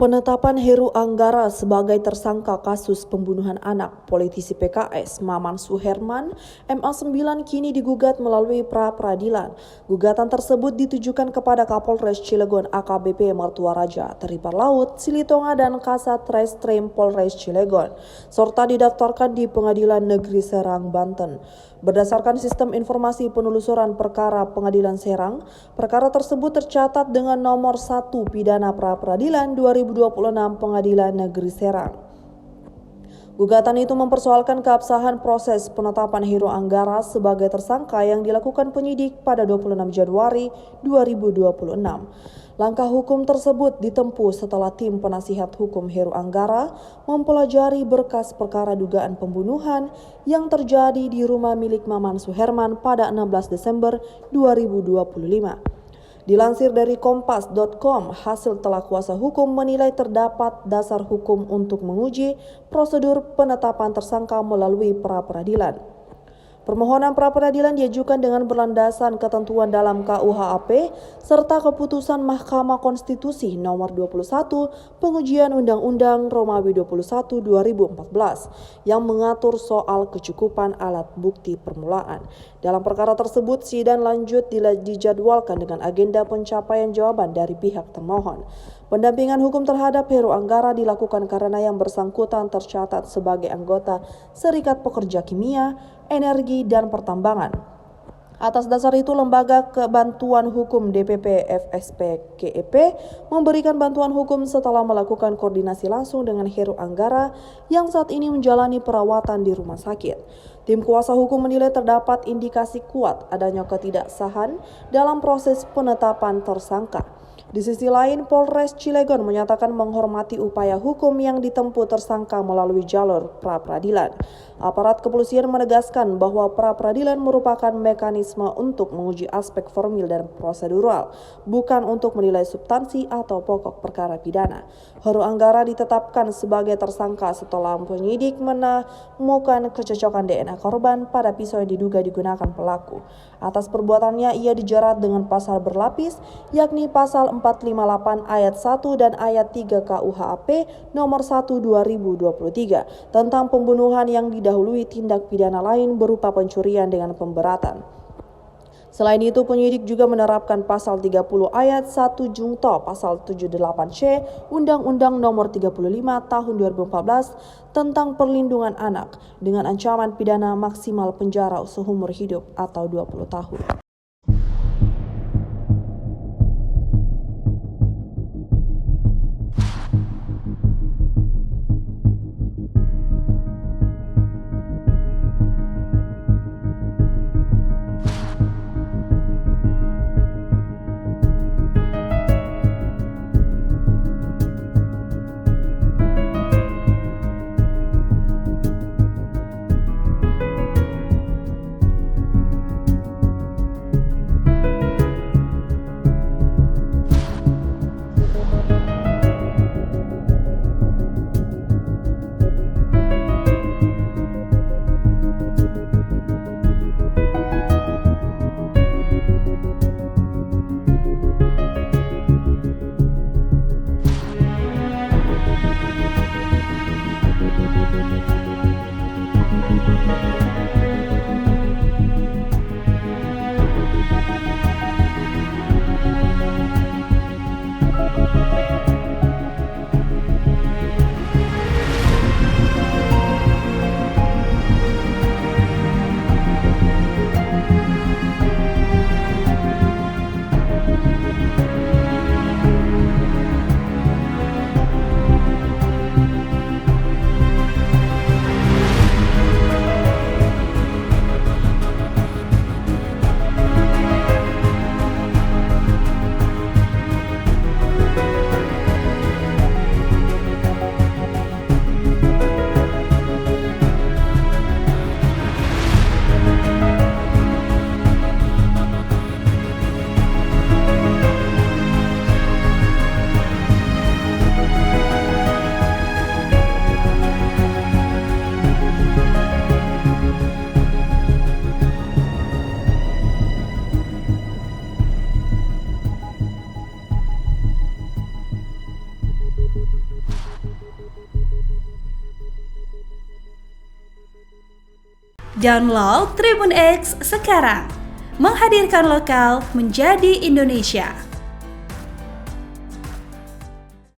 Penetapan Heru Anggara sebagai tersangka kasus pembunuhan anak politisi PKS Maman Suherman MA9 kini digugat melalui pra-peradilan. Gugatan tersebut ditujukan kepada Kapolres Cilegon AKBP Mertua Raja, Teripar Laut, Silitonga dan Kasat Reskrim Polres Cilegon, serta didaftarkan di Pengadilan Negeri Serang, Banten. Berdasarkan sistem informasi penelusuran perkara Pengadilan Serang, perkara tersebut tercatat dengan nomor 1 Pidana Pra-peradilan 2026 Pengadilan Negeri Serang. Gugatan itu mempersoalkan keabsahan proses penetapan Heru Anggara sebagai tersangka yang dilakukan penyidik pada 26 Januari 2026. Langkah hukum tersebut ditempuh setelah tim penasihat hukum Heru Anggara mempelajari berkas perkara dugaan pembunuhan yang terjadi di rumah milik Maman Suherman pada 16 Desember 2025. Dilansir dari kompas.com, hasil telah kuasa hukum menilai terdapat dasar hukum untuk menguji prosedur penetapan tersangka melalui pra-peradilan. Permohonan pra-peradilan diajukan dengan berlandaskan ketentuan dalam KUHP serta keputusan Mahkamah Konstitusi nomor 21 pengujian Undang-Undang Romawi 21 2014 yang mengatur soal kecukupan alat bukti permulaan. Dalam perkara tersebut, sidang lanjut dijadwalkan dengan agenda pencapaian jawaban dari pihak termohon. Pendampingan hukum terhadap Heru Anggara dilakukan karena yang bersangkutan tercatat sebagai anggota Serikat Pekerja Kimia, Energi, dan Pertambangan. Atas dasar itu, Lembaga Bantuan Hukum DPP FSP KEP memberikan bantuan hukum setelah melakukan koordinasi langsung dengan Heru Anggara yang saat ini menjalani perawatan di rumah sakit. Tim kuasa hukum menilai terdapat indikasi kuat adanya ketidaksahan dalam proses penetapan tersangka. Di sisi lain, Polres Cilegon menyatakan menghormati upaya hukum yang ditempuh tersangka melalui jalur pra-peradilan. Aparat kepolisian menegaskan bahwa pra-peradilan merupakan mekanisme untuk menguji aspek formil dan prosedural, bukan untuk menilai substansi atau pokok perkara pidana. Heru Anggara ditetapkan sebagai tersangka setelah penyidik menemukan kecocokan DNA korban pada pisau yang diduga digunakan pelaku. Atas perbuatannya, ia dijerat dengan pasal berlapis, yakni pasal 458 ayat 1 dan ayat 3 KUHP nomor 1 2023 tentang pembunuhan yang didahului tindak pidana lain berupa pencurian dengan pemberatan. Selain itu, penyidik juga menerapkan pasal 30 ayat 1 Jungto pasal 78C Undang-Undang nomor 35 tahun 2014 tentang perlindungan anak dengan ancaman pidana maksimal penjara seumur hidup atau 20 tahun. Download Tribun X sekarang. Menghadirkan lokal menjadi Indonesia.